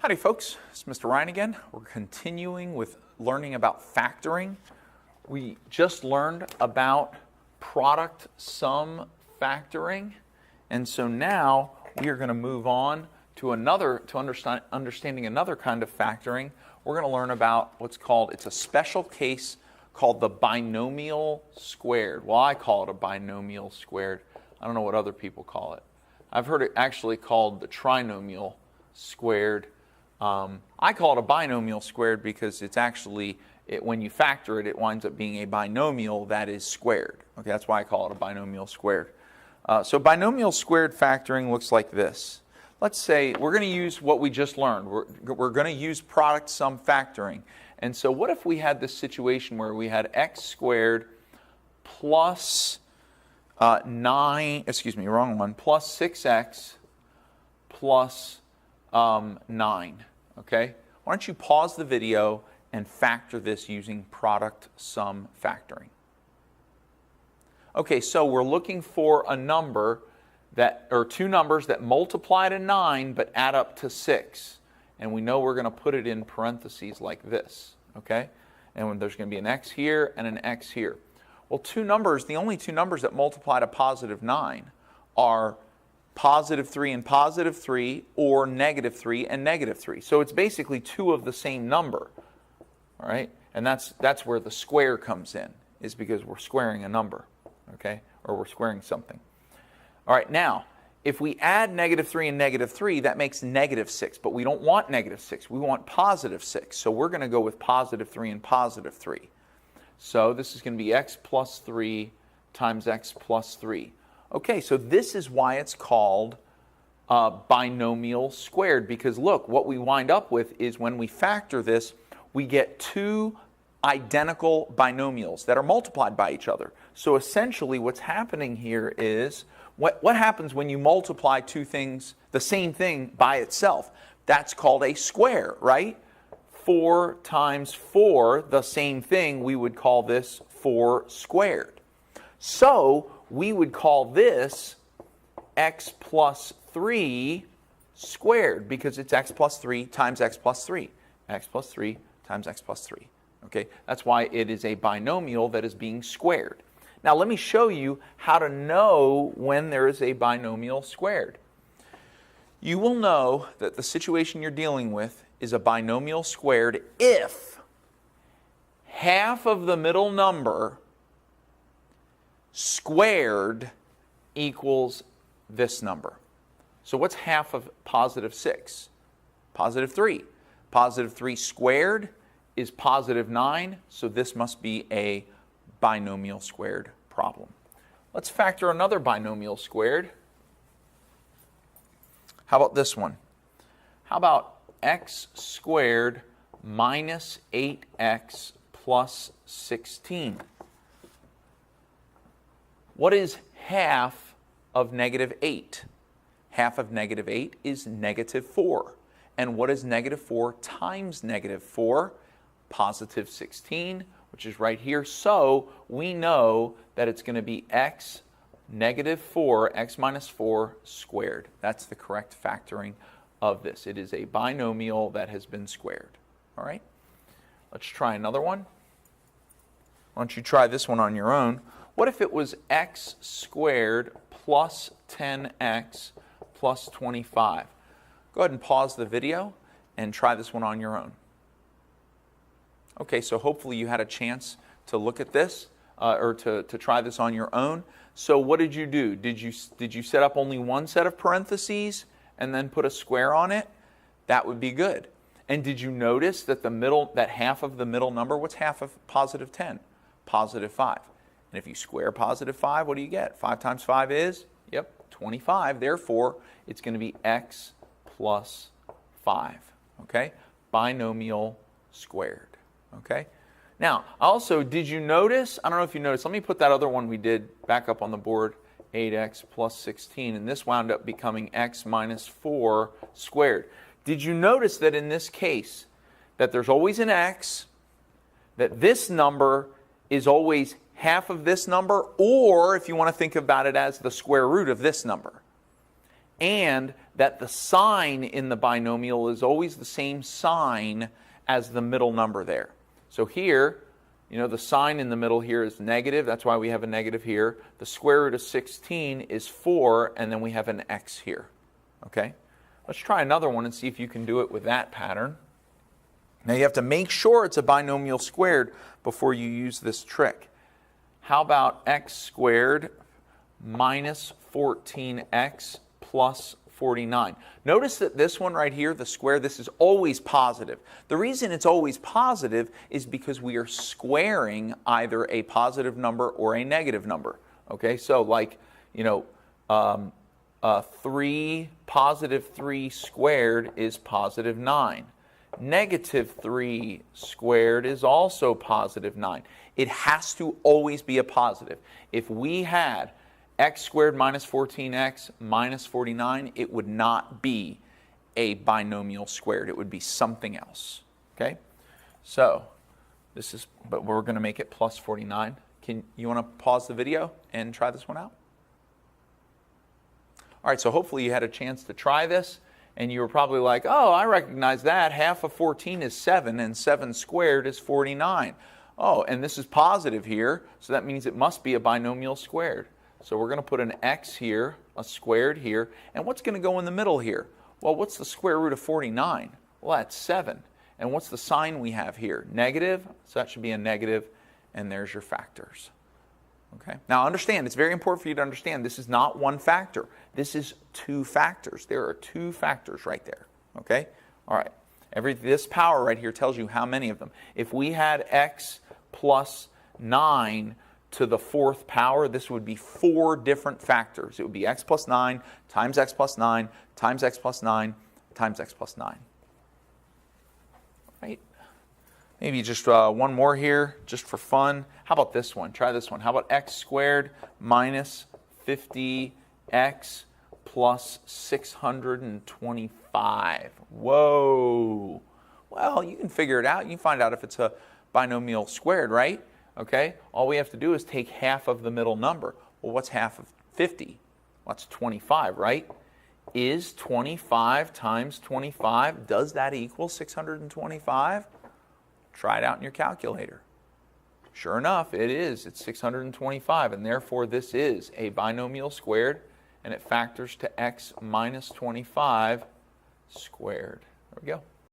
Howdy folks, it's Mr. Ryan again. We're continuing with learning about factoring. We just learned about product sum factoring, and so now we are going to move on to understanding another kind of factoring. We're going to learn about what's called, it's a special case called the binomial squared. Well, I call it a binomial squared. I don't know what other people call it. I've heard it actually called the trinomial squared. I call it a binomial squared because it's actually, when you factor it, it winds up being a binomial that is squared. Okay, that's why I call it a binomial squared. So binomial squared factoring looks like this. Let's say we're going to use what we just learned. We're going to use product sum factoring. And so what if we had this situation where we had x squared plus plus 6x plus 9. Okay? Why don't you pause the video and factor this using product sum factoring. Okay, so we're looking for a number that, or two numbers that multiply to 9 but add up to 6. And we know we're going to put it in parentheses like this. Okay? And when there's going to be an x here and an x here. Well, two numbers, the only two numbers that multiply to positive 9 are positive 3 and positive 3, or negative 3 and negative 3. So it's basically two of the same number. All right? And that's where the square comes in, is because we're squaring a number. Okay? Or we're squaring something. All right, now, if we add negative 3 and negative 3, that makes negative 6. But we don't want negative 6. We want positive 6. So we're going to go with positive 3 and positive 3. So this is going to be x plus 3 times x plus 3. Okay, so this is why it's called binomial squared, because look, what we wind up with is when we factor this, we get two identical binomials that are multiplied by each other. So essentially what's happening here is, what happens when you multiply two things, the same thing by itself? That's called a square, right? 4 times 4, the same thing, we would call this 4 squared. So we would call this x plus 3 squared, because it's x plus 3 times x plus 3. X plus 3 times x plus 3. Okay, that's why it is a binomial that is being squared. Now let me show you how to know when there is a binomial squared. You will know that the situation you're dealing with is a binomial squared if half of the middle number squared equals this number. So what's half of positive 6? Positive 3. Positive 3 squared is positive 9, so this must be a binomial squared problem. Let's factor another binomial squared. How about this one? How about x squared minus 8x plus 16? What is half of negative 8? Half of negative 8 is negative 4. And what is negative 4 times negative 4? Positive 16, which is right here. So we know that it's going to be x negative 4, x minus 4 squared. That's the correct factoring of this. It is a binomial that has been squared. All right? Let's try another one. Why don't you try this one on your own? What if it was x squared plus 10x plus 25? Go ahead and pause the video and try this one on your own. Okay, so hopefully you had a chance to look at this or to try this on your own. So what did you do? Did you set up only one set of parentheses and then put a square on it? That would be good. And did you notice that that half of the middle number, what's half of positive 10? Positive 5. And if you square positive 5, what do you get? 5 times 5 is, 25. Therefore, it's going to be x plus 5. Okay? Binomial squared. Okay? Now, also, did you notice? I don't know if you noticed. Let me put that other one we did back up on the board, 8x plus 16. And this wound up becoming x minus 4 squared. Did you notice that in this case, that there's always an x, that this number is always half of this number, or if you want to think about it as the square root of this number. and that the sign in the binomial is always the same sign as the middle number there. So here, the sign in the middle here is negative. That's why we have a negative here. The square root of 16 is 4, and then we have an x here. Okay? Let's try another one and see if you can do it with that pattern. Now you have to make sure it's a binomial squared before you use this trick. How about x squared minus 14x plus 49? Notice that this one right here, the square, this is always positive. The reason it's always positive is because we are squaring either a positive number or a negative number. Okay, so like, positive 3 squared is positive 9. Negative 3 squared is also positive 9. It has to always be a positive. If we had x squared minus 14x minus 49, it would not be a binomial squared. It would be something else. Okay? So, but we're going to make it plus 49. You want to pause the video and try this one out? All right, so hopefully you had a chance to try this, and you were probably like, oh, I recognize that. Half of 14 is 7, and 7 squared is 49. Oh, and this is positive here, so that means it must be a binomial squared. So we're going to put an x here, a squared here, and what's going to go in the middle here? Well, what's the square root of 49? Well, that's 7. And what's the sign we have here? Negative, so that should be a negative, and there's your factors. Okay. Now understand, it's very important for you to understand this is not one factor. This is 2 factors. There are 2 factors right there. Okay? All right. This power right here tells you how many of them. If we had x plus 9 to the 4th power, this would be 4 different factors. It would be x plus 9 times x plus 9 times x plus 9 times x plus 9. Right? Maybe just one more here, just for fun. How about this one? Try this one. How about x squared minus 50x plus 625? Whoa. Well, you can figure it out. You can find out if it's a binomial squared, right? Okay? All we have to do is take half of the middle number. Well, what's half of 50? Well, that's 25, right? Is 25 times 25, does that equal 625? Try it out in your calculator. Sure enough, it is. It's 625, and therefore this is a binomial squared, and it factors to x minus 25 squared. There we go.